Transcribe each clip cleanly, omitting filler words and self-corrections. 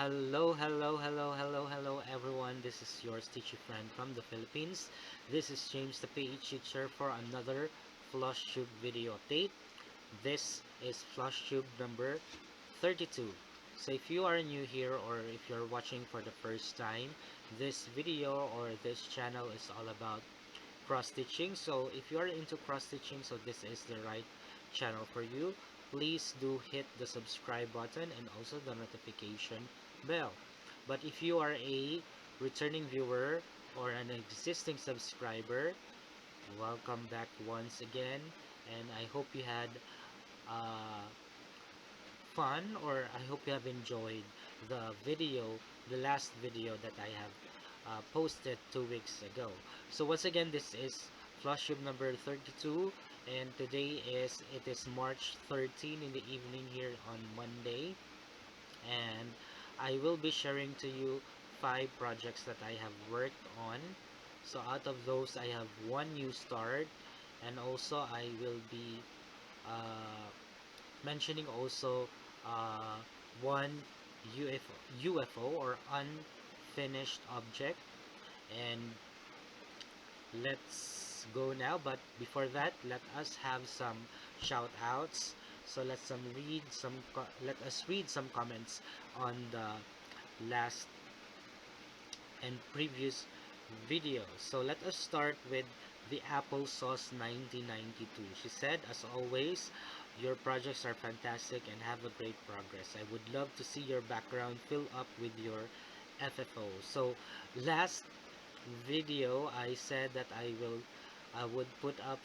Hello everyone. This is your Stitchy friend from the Philippines. This is James the PH teacher for another FLOSSTUBE video update. This is FLOSSTUBE number 32. So if you are new here or if you're watching for the first time, this video or this channel is all about cross stitching. So if you are into cross stitching, so this is the right channel for you. Please do hit the subscribe button and also the notification bell. But if you are a returning viewer or an existing subscriber, welcome back once again, and I hope you had uh, fun, or I hope you have enjoyed the last video that I have posted 2 weeks ago. So once again, this is FLOSSTUBE number 32, and it is March 13 in the evening here on Monday, and I will be sharing to you 5 projects that I have worked on. So out of those, I have one new start, and also I will be uh, mentioning also uh, one UFO or unfinished object. And let's go now, but before that, let us have some shout outs. So let us read some comments on the last and previous video. So let us start with the applesauce 1992. She said, as always, your projects are fantastic and have a great progress. I would love to see your background fill up with your FFO. So last video I said that I would put up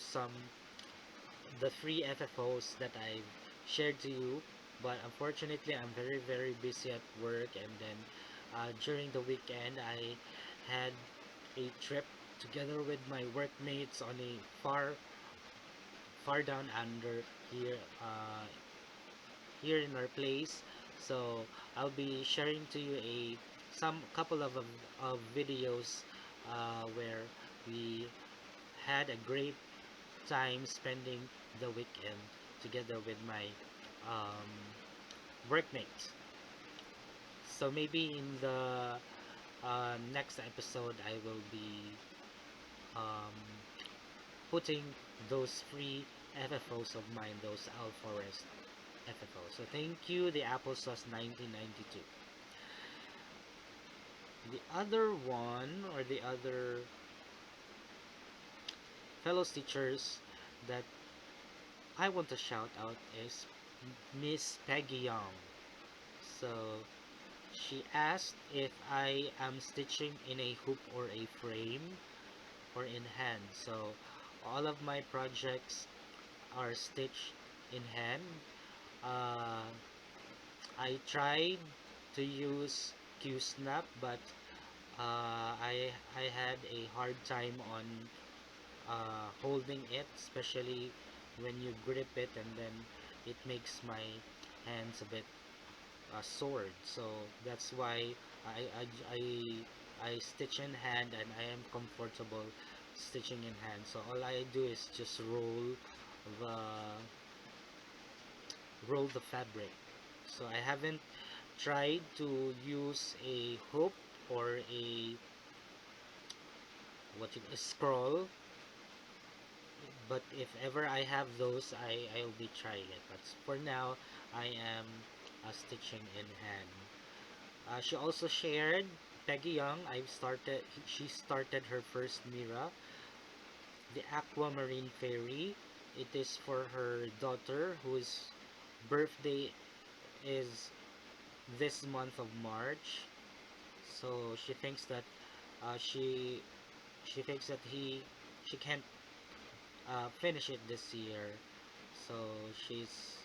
the free FFOs that I shared to you, but unfortunately I'm very busy at work, and then during the weekend I had a trip together with my workmates on a far down under here in our place. So I'll be sharing to you a some couple of videos where we had a great time spending the weekend together with my um, workmates. So maybe in the next episode I will be um, putting those free FFOs of mine, those Alforest FFOs. So thank you, the applesauce 1992. The other one, or the other fellow teachers that I want to shout out is Miss Peggy Young. So she asked if I am stitching in a hoop or a frame or in hand. So all of my projects are stitched in hand. I tried to use Q-snap, but I had a hard time on holding it, especially when you grip it, and then it makes my hands a bit sword. So that's why I, I, I, I stitch in hand, and I am comfortable stitching in hand. So all I do is just the the fabric. So I haven't tried to use a hook or a scroll, but if ever I have those, I'll be trying it. But for now, I am stitching in hand. She also shared, Peggy Young, she started her first Mira, the Aquamarine Fairy. It is for her daughter whose birthday is this month of March. So she thinks that uh, she she thinks that she can't finish it this year. So she's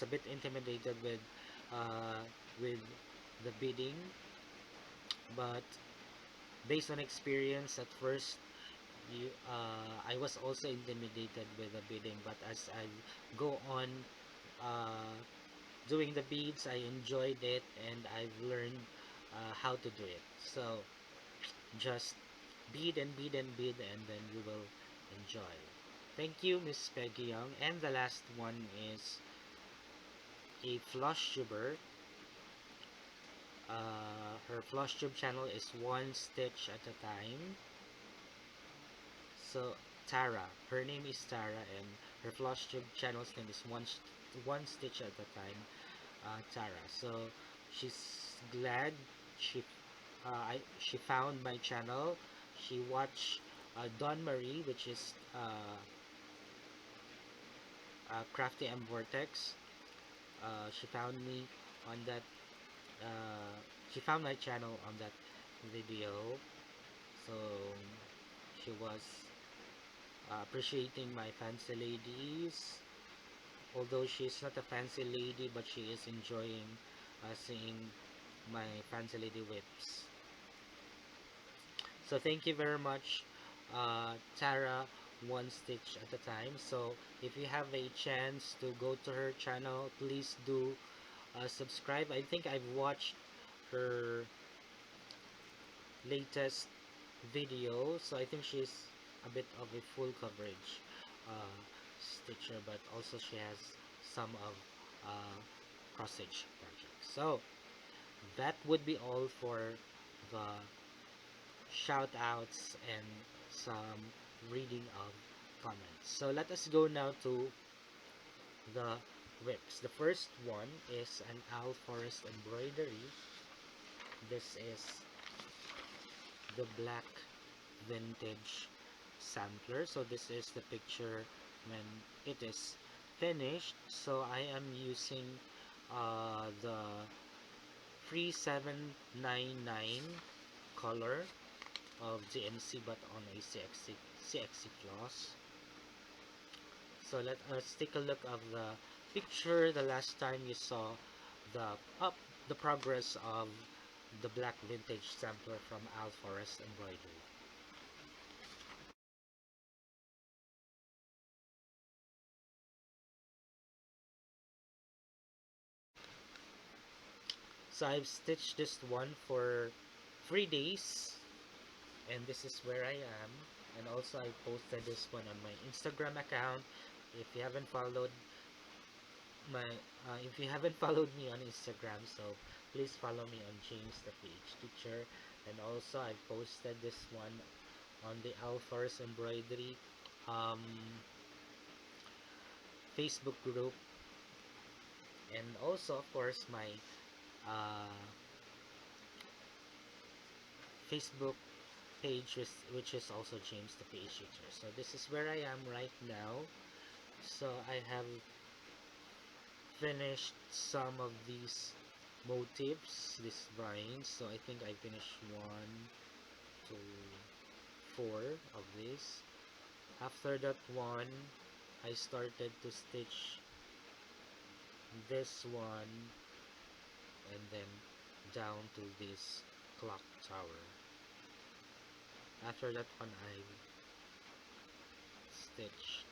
a bit intimidated uh, with the bidding, but based on experience at first, I was also intimidated with the bidding, but as I go on uh, doing the beads, I enjoyed it, and I've learned how to do it. So just bead and bead and bead, and then you will enjoy. Thank you, Miss Peggy Young. And the last one is a FLOSSTUBER. Her FLOSSTUBE channel is one stitch at a time. So Tara, her name is Tara, and her FLOSSTUBE channel's name is one stitch at a time. Tara. So she's glad she she found my channel. She watched Don Marie, which is Crafty M Vortex. She found me on that. She found my channel on that video. So she was appreciating my fancy ladies. Although she's not a fancy lady, but she is enjoying seeing my fancy lady whips. So thank you very much, Tara, one stitch at a time. So if you have a chance to go to her channel, please do subscribe. I think I've watched her latest video, so I think she's a bit of a full coverage uh, stitcher, but also she has some of cross stitch projects. So that would be all for the shout outs and some reading of comments. So let us go now to the whips. The first one is an Owl Forest embroidery. This is the black vintage sampler. So this is the picture when it is finished. So I am using the 3799 color of GMC, but on a CXC floss. So let us take a look of the picture the last time you saw the progress of the black vintage sampler from Owl Forest Embroidery. So I've stitched this one for 3 days, and this is where I am. And also I posted this one on my Instagram account. If you haven't followed if you haven't followed me on Instagram, so please follow me on James the PH Teacher. And also I posted this one on the Owl Forest Embroidery Facebook group, and also of course my Facebook page, which is also James the PH Teacher. So this is where I am right now. So I have finished some of these motifs, these vines. So I think I finished 1, 2, 4 of these. After that one, I started to stitch this one, and then down to this clock tower. After that one, I stitched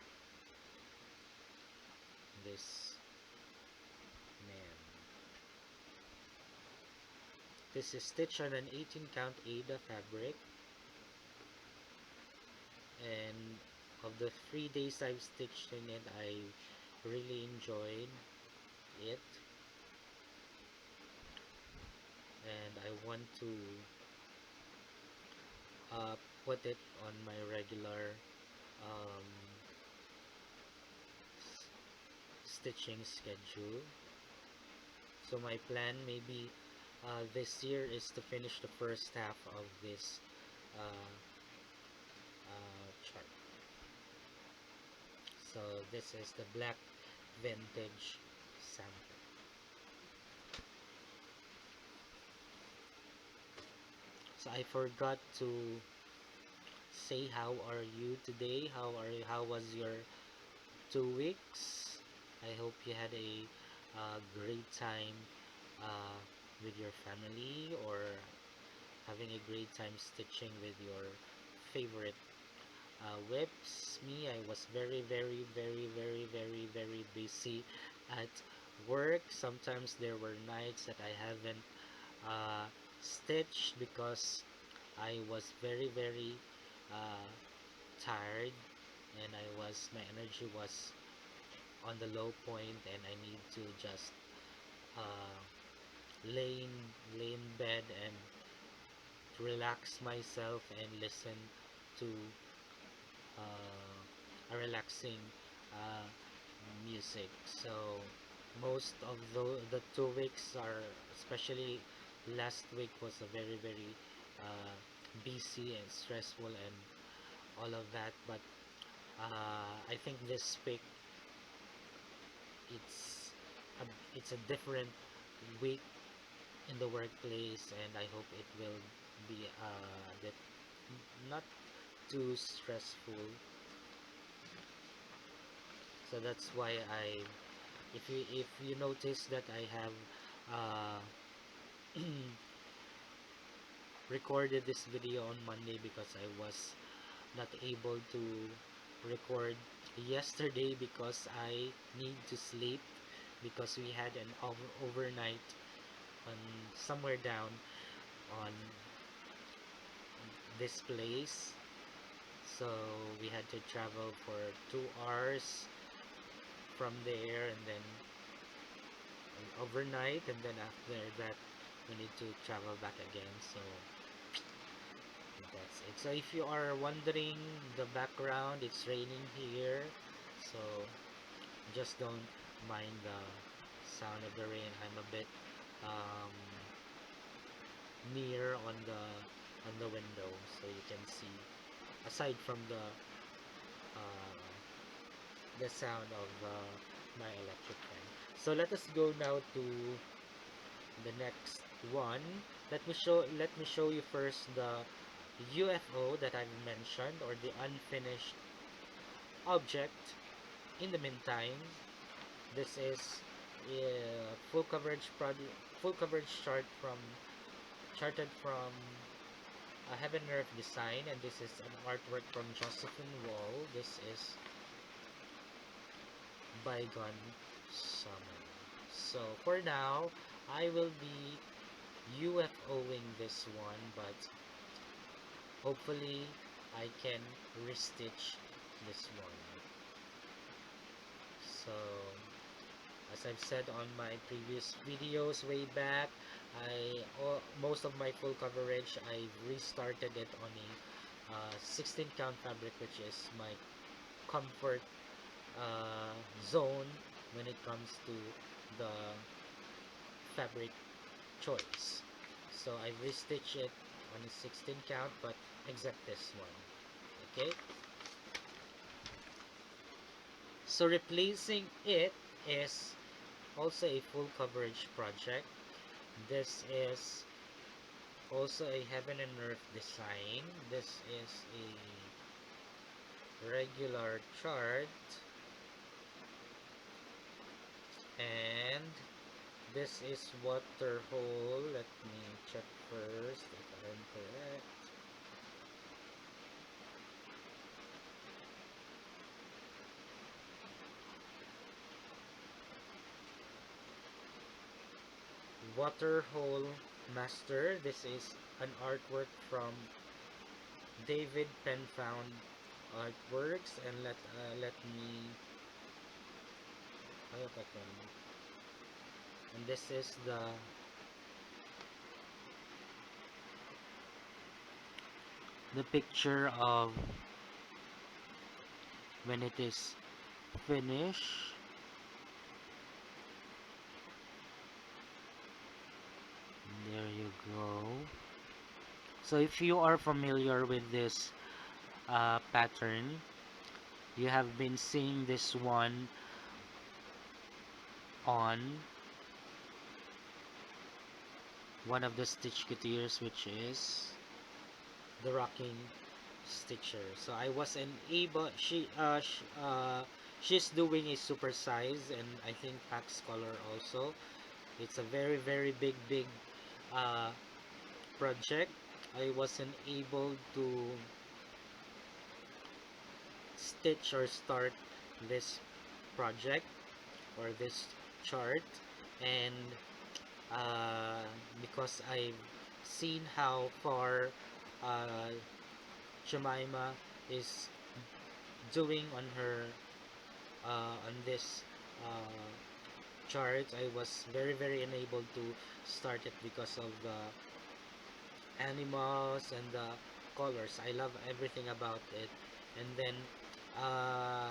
this man. This is stitched on an 18 count Aida fabric, and of the 3 days I've stitched in it, I really enjoyed it, and I want to put it on my regular stitching schedule. So my plan maybe this year is to finish the first half of this chart. So this is the black vintage sample. So I forgot to say how are you today? How was your 2 weeks? I hope you had a great time with your family, or having a great time stitching with your favorite whips. Me, I was very busy at work. Sometimes there were nights that I haven't stitched because I was very tired, and my energy was on the low point, and I need to just uh, lay in lay in bed and relax myself and listen to a relaxing uh, music. So most of the 2 weeks are, especially last week was a very busy and stressful and all of that, but I think this week it's it's a different week in the workplace, and I hope it will be that not too stressful. So that's why if you notice that I have uh, recorded this video on Monday because I was not able to record yesterday because I need to sleep because we had an overnight on somewhere down on this place. So we had to travel for 2 hours from there, and then overnight, and then after that we need to travel back again. So that's it. So if you are wondering the background, it's raining here, so just don't mind the sound of the rain. I'm a bit um, near on the window, so you can see, aside from uh, the sound of my electric fan. So let us go now to the next one. Let me show you first the UFO that I've mentioned, or the unfinished object. In the meantime, this is full coverage charted from a Heaven and Earth design, and this is an artwork from Josephine Wall. This is Bygone Summer. So for now, I will be UFOing this one, but hopefully I can restitch this one. So as I've said on my previous videos way back, most of my full coverage, I restarted it on a 16 count fabric, which is my comfort zone when it comes to the fabric choice. So I restitch it on a 16 count, but except this one. Okay, so replacing it is also a full coverage project. This is also a Heaven and Earth design. This is a regular chart, and this is Waterhole. Let me check first if I'm correct. Waterhole Master. This is an artwork from David Penfound Artworks, and let me and this is the picture of when it is finished. There you go. So if you are familiar with this pattern, you have been seeing this one on one of the Stitchketeers, which is the rocking stitcher. So I wasn't able. She's doing a super size, and I think Pax color also. It's a very big uh, project. I wasn't able to stitch or start this project or this chart, and because I've seen how far Jemima is doing on her on this charts. I was very unable to start it because of the animals and the colors. I love everything about it. And then uh,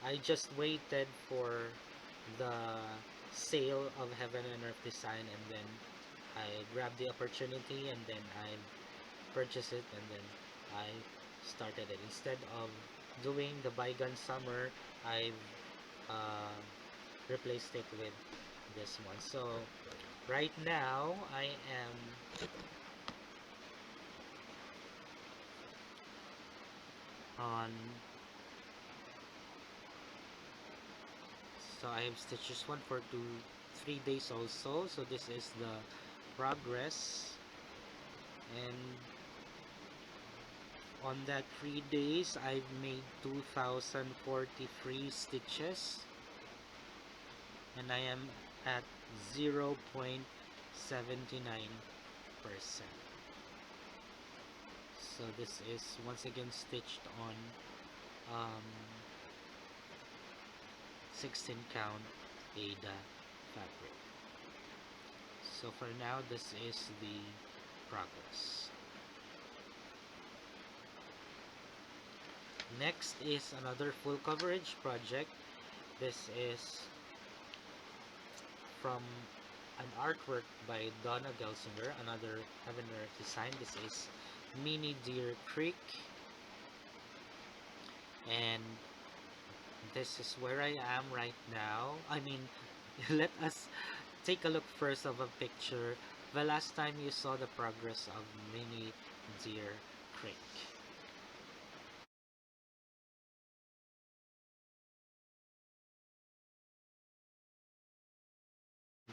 I just waited for the sale of Heaven and Earth Design, and then I grabbed the opportunity, and then I purchased it, and then I started it. Instead of doing the Bygone Summer, I've uh, replaced it with this one. So right now I am on, so I have stitched this one for 3 days also. So this is the progress, and on that 3 days I've made 2043 stitches, and I am at 0.79%. So this is once again stitched on um, 16 count HAED fabric. So for now, this is the progress. Next is another full coverage project. This is from an artwork by Donna Gelsinger, another Heaven and Earth design. This is Mini Deer Creek, and this is where I am right now. I mean, let us take a look first of a picture. The last time you saw the progress of Mini Deer Creek.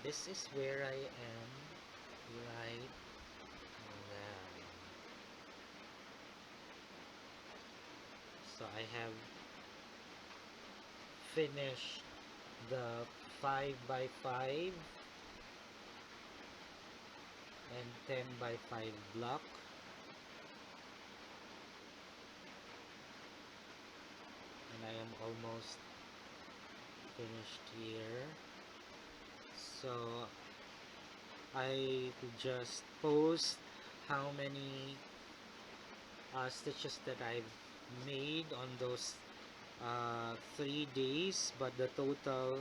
This is where I am right now. So I have finished the 5 by 5 and 10 by 5 block, and I am almost finished here. So I just post how many stitches that I've made on those 3 days, but the total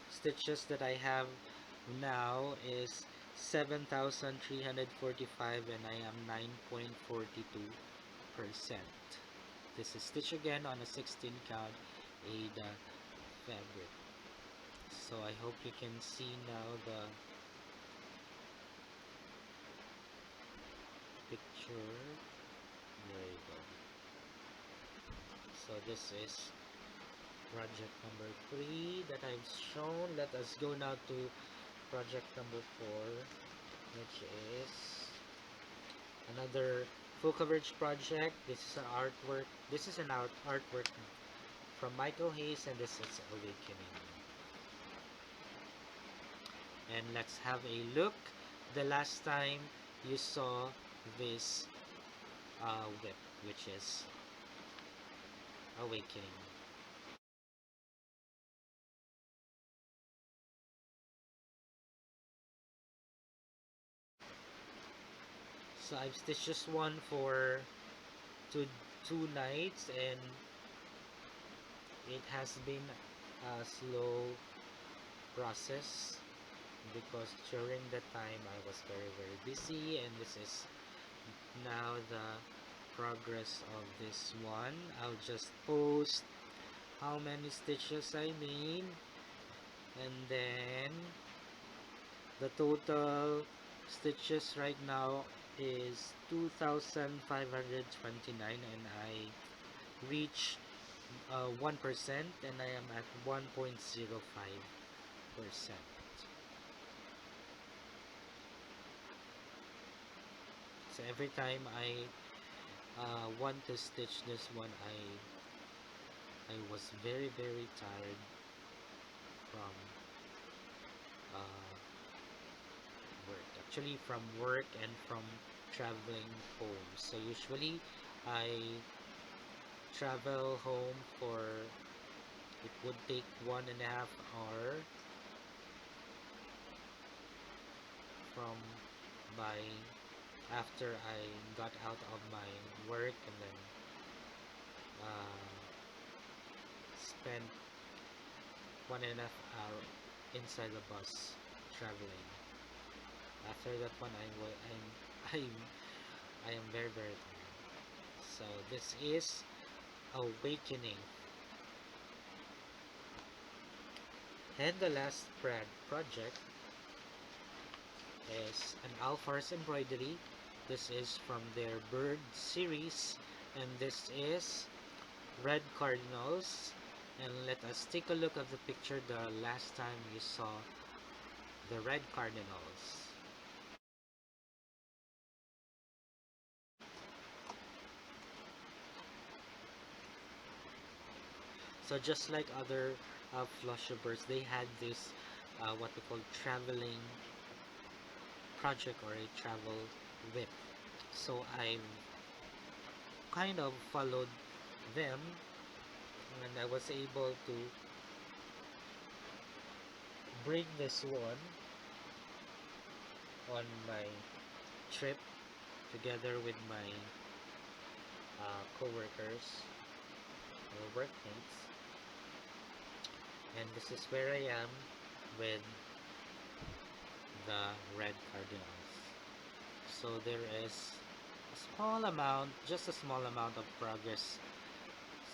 stitches that I have now is 7,345, and I am 9.42%. This is stitch again on a 16 count HAED fabric. So I hope you can see now the picture. There you go. So this is project number 3 that I've shown. Let us go now to project number 4, which is another full coverage project. This is an artwork. This is an artwork from Michael Hayes, and this is Awakening. And let's have a look. The last time you saw this whip, which is Awakening. So I've stitched this one for two nights, and it has been a slow process because during that time I was very busy, and this is now the progress of this one. I'll just post how many stitches I made, and then the total stitches right now is 2,529, and I reached 1%, and I am at 1.05%. So every time I want to stitch this one, I was very tired from uh, work. Actually, from work and from traveling home. So usually I travel home for It would take 1.5 hours from my after I got out of my work, and then spent 1.5 hour inside the bus traveling. After that one, I am very very tired. So this is Awakening, and the last project is an Alfar's Embroidery. This is from their bird series, and this is red cardinals. And let us take a look at the picture the last time you saw the red cardinals. So just like other FLOSSTUBERs, they had this what we call traveling project or a travel whip. So I kind of followed them, and I was able to bring this one on my trip together with my co-workers or workmates, and this is where I am with the red cardinals. So there is a small amount, just a small amount of progress.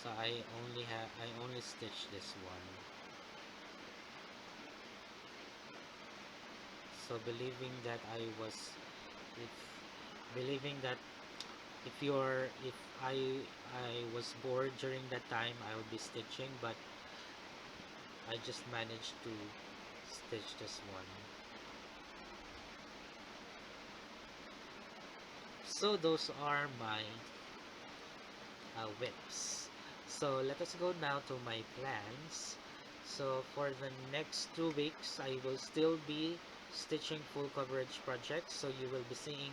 So I only stitched this one. So believing that if I was bored during that time, I would be stitching, but I just managed to stitch this one. So those are my whips. So let us go now to my plans. So for the next 2 weeks, I will still be stitching full coverage projects. So you will be seeing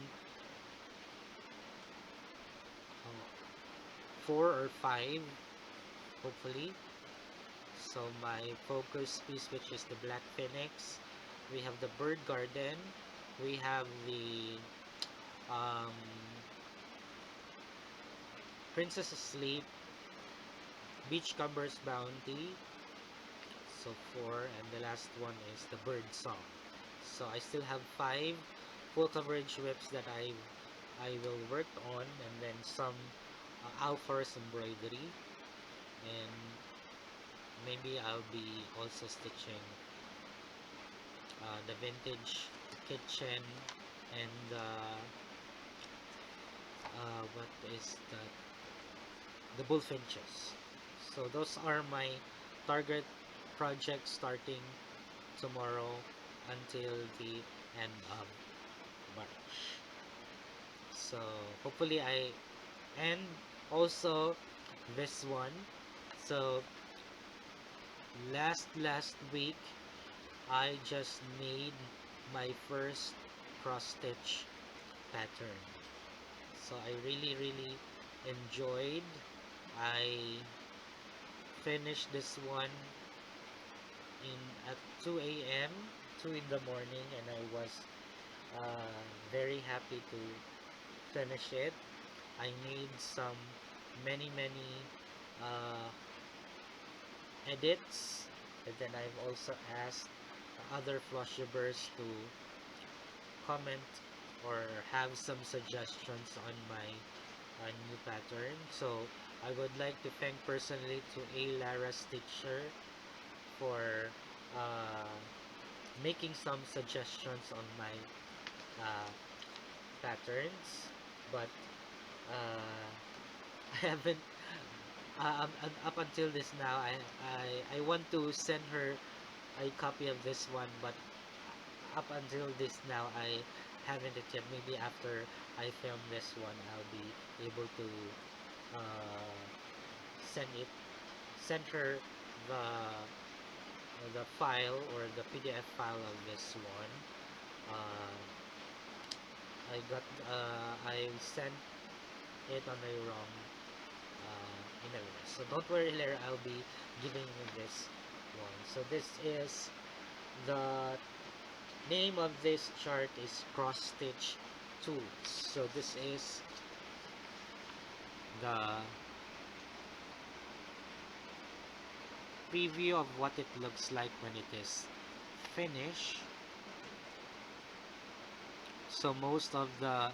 4 or 5, hopefully. So my focus piece, which is the Black Phoenix, we have the Bird Garden, we have the Princess Asleep, Beachcomber's Bounty, so 4, and the last one is the Bird Song. So I still have 5 full coverage whips that I will work on, and then some Alfar's Embroidery, and maybe I'll be also stitching the Vintage Kitchen and what is that? The Bullfinches. So those are my target projects starting tomorrow until the end of March. So hopefully and also this one. So last week I just made my first cross stitch pattern. So I really enjoyed. I finished this one at 2 a.m. 2 in the morning, and I was very happy to finish it. I made some many edits, and then I've also asked other FLOSSTUBERs to comment or have some suggestions on my new pattern. So I would like to thank personally to A. Lara Stitcher for making some suggestions on my patterns, but I haven't up until this now. I want to send her a copy of this one, but up until this now I haven't it yet. Maybe after I film this one, I'll be able to send her the file or the PDF file of this one. I sent it on a wrong email address. So don't worry, later I'll be giving you this one. So this is the name of this chart is cross stitch tools. So this is the preview of what it looks like when it is finished. So most of the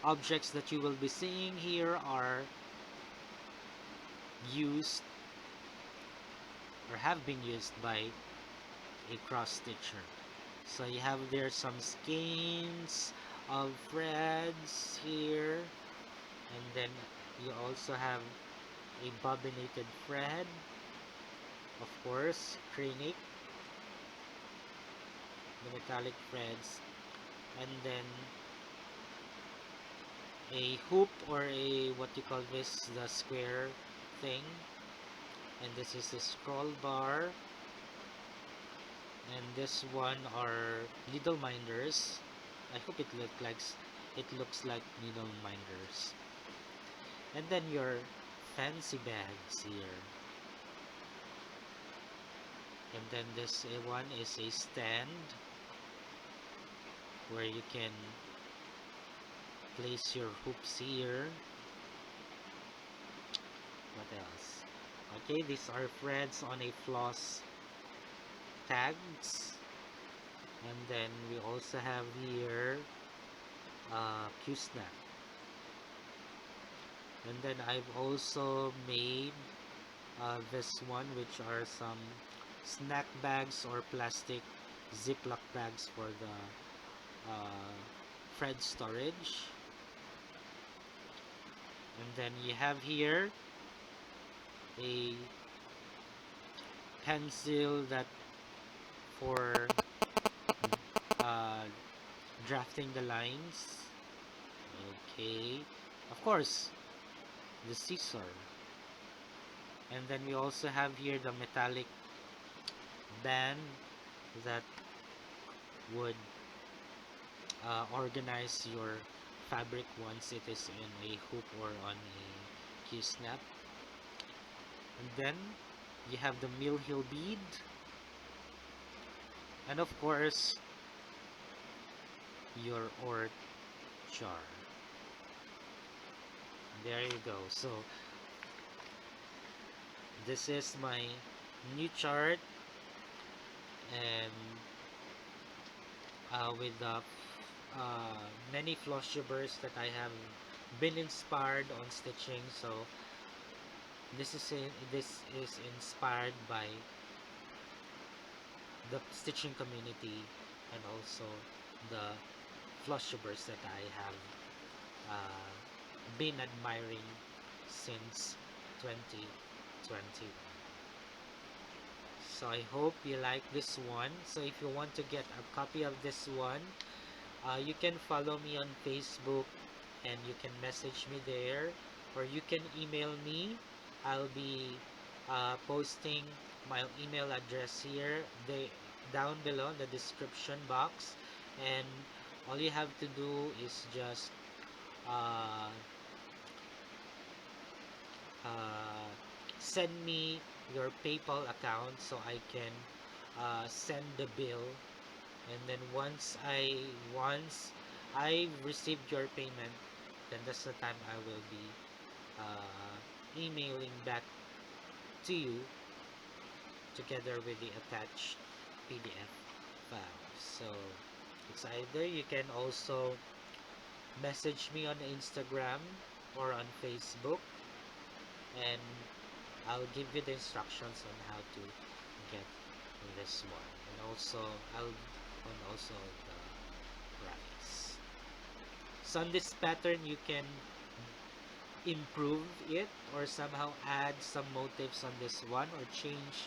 objects that you will be seeing here are used or have been used by a cross stitcher. So you have there some skeins of threads here, and then you also have a bobbinated thread, of course, cranic, the metallic threads, and then a hoop, or a what you call this, the square thing, and this is a scroll bar, and this one are needle minders. I hope it looks like needle minders. And then your fancy bags here. And then this one is a stand where you can place your hoops here. What else? Okay, these are threads on a floss tags. And then we also have here Q-snap. And then I've also made this one, which are some snack bags or plastic Ziploc bags for the thread storage. And then you have here a pencil that for drafting the lines. Okay, of course, the scissor. And then we also have here the metallic band that would organize your fabric once it is in a hoop or on a Q-snap. And then you have the mill heel bead, and of course your ort jar. There you go. So this is my new chart, and with the many floss tubers that I have been inspired on stitching. So this is inspired by the stitching community and also the floss tubers that I have been admiring since 2020. So I hope you like this one. So if you want to get a copy of this one, you can follow me on Facebook and you can message me there, or you can email me. I'll be posting my email address here down below in the description box, and all you have to do is just send me your PayPal account so I can send the bill, and then once I received your payment, then that's the time I will be emailing back to you together with the attached PDF file. So it's either you can also message me on Instagram or on Facebook, and I'll give you the instructions on how to get this one, and also the price. So on this pattern you can improve it or somehow add some motifs on this one, or change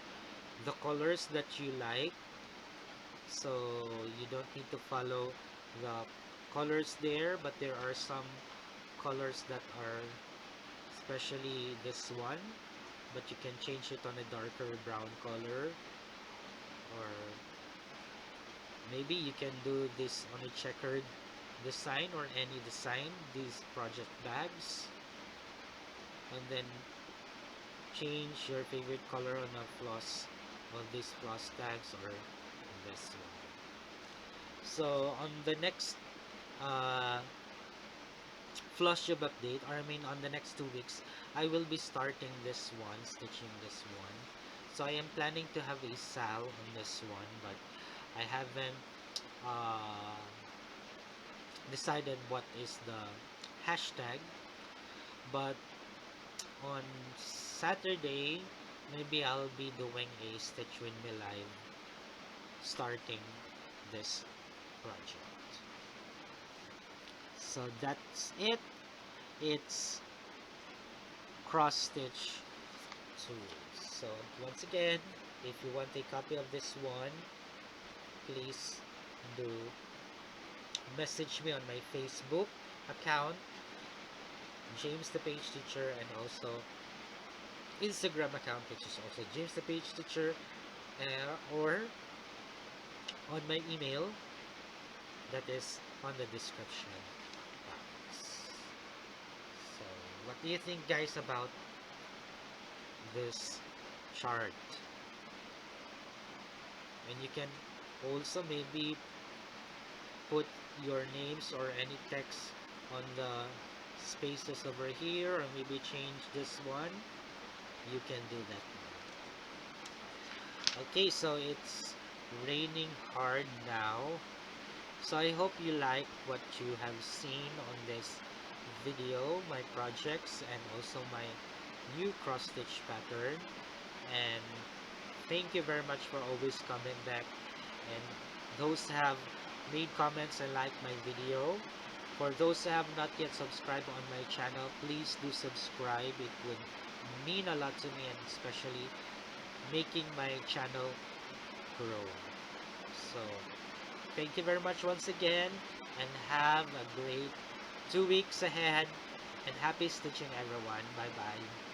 the colors that you like. So you don't need to follow the colors there, but there are some colors that are, especially this one, but you can change it on a darker brown color, or maybe you can do this on a checkered design or any design, these project bags. And then change your favorite color on a floss, on these floss tags, or this one. So on the next uh, flush job update, or I mean on the next 2 weeks, I will be starting this one, stitching this one. So I am planning to have a sal on this one, but I haven't uh, decided what is the hashtag. But on Saturday, maybe I'll be doing a Stitch With Me live starting this project. So that's it. It's cross stitch tools. So once again, if you want a copy of this one, please do message me on my Facebook account, James the Page Teacher, and also Instagram account, which is also James the Page Teacher, or on my email that is on the description box. So what do you think, guys, about this chart? And you can also maybe put your names or any text on the spaces over here, or maybe change this one. You can do that now. Okay, so it's raining hard now, so I hope you like what you have seen on this video, my projects, and also my new cross stitch pattern. And thank you very much for always coming back, and those have made comments and like my video. For those who have not yet subscribed on my channel, please do subscribe. It would mean a lot to me, and especially making my channel grow. So thank you very much once again, and have a great 2 weeks ahead, and happy stitching, everyone. Bye bye.